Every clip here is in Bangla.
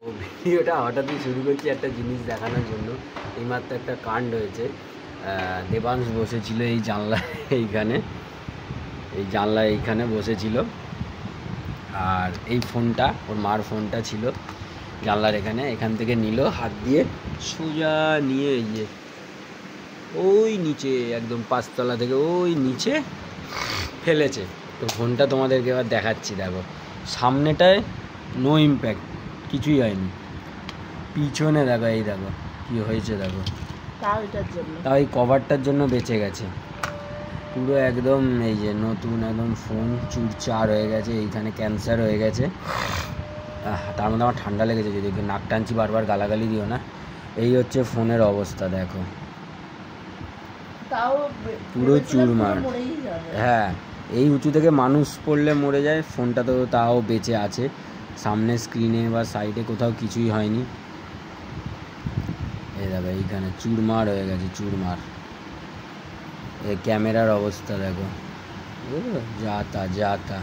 ভিডিওটা হঠাৎই শুরু করছি একটা জিনিস দেখানোর জন্য। এইমাত্র একটা কাণ্ড হয়েছে। দেবাংশ বসেছিল এই জানলা এইখানে বসেছিল, আর এই ফোনটা ওর মার ফোনটা ছিল জানলার এখান থেকে নিল হাত দিয়ে, সোজা নিয়ে এই যে ওই নিচে একদম 5 তলা থেকে ওই নিচে ফেলেছে। তো ফোনটা তোমাদেরকে এবার দেখাচ্ছি। দেখো সামনেটায় নো ইম্প্যাক্ট, কিছুই হয়নি। পিছনে দেখো, এই দেখো কি হয়েছে। দেখো তাও এই কভারটার জন্য বেঁচে গেছে। পুরো একদম এই যে নতুন একদম ফোন চুরচার হয়ে গেছে, এইখানে ক্যান্সার হয়ে গেছে। তার মধ্যে আমার ঠান্ডা লেগেছে, যদি নাক টানছি বারবার, গালাগালি দিও না। এই হচ্ছে ফোনের অবস্থা। দেখো পুরো চুরমার। হ্যাঁ, এই উঁচু থেকে মানুষ পড়লে মরে যায়, ফোনটা তো তাও বেঁচে আছে। সামনে স্ক্রিনে বা সাইডে কোথাও কিছুই হয়নি। এই দেখো এইখানে চুরমার হয়ে গেছে, চুরমার। এই ক্যামেরার অবস্থা দেখো, যা তা।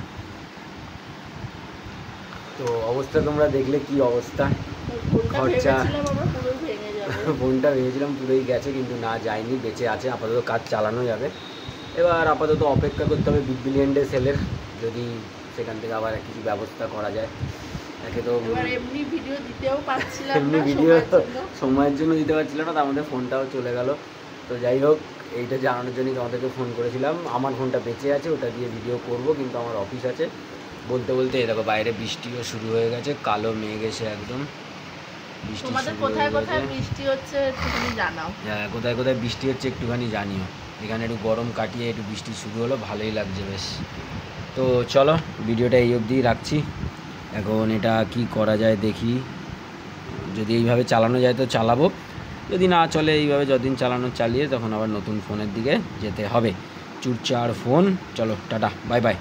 তো অবস্থা তোমরা দেখলে কি অবস্থা, খরচা। ফোনটা ভেবেছিলাম পুরোই গেছে, কিন্তু না, যায়নি, বেঁচে আছে। আপাতত কাজ চালানো যাবে। এবার আপাতত অপেক্ষা করতে হবে বিগ বিলিয়ন ডে সেলের, যদি সেখান থেকে আবার কিছু ব্যবস্থা করা যায়। একে তো এমনি ভিডিও সময়ের জন্য দিতে পারছিলাম না, তার মধ্যে ফোনটাও চলে গেল। তো যাই হোক, এইটা জানানোর জন্যই তোমাদেরকে ফোন করেছিলাম। আমার ফোনটা বেঁচে আছে, ওটা দিয়ে ভিডিও করব, কিন্তু আমার অফিস আছে। বলতে এই দেখো বাইরে বৃষ্টিও শুরু হয়ে গেছে, কালো মেঘ এসে একদম বৃষ্টি। কোথায় বৃষ্টি হচ্ছে একটুখানি জানাও। হ্যাঁ, কোথায় বৃষ্টি হচ্ছে একটুখানি জানিও। এখানে একটু গরম কাটিয়ে একটু বৃষ্টি শুরু হলো, ভালোই লাগছে বেশ। তো চলো, ভিডিওটা এই অবধি রাখছি। এখন এটা কি করা যায় দেখি। যদি এইভাবে চালানো যায় তো চালাবো, যদি না চলে এইভাবে যতদিন চালানো চালিয়ে তখন আবার নতুন ফোনের দিকে যেতে হবে। চুরচার ফোন। চলো টাটা, বাই বাই।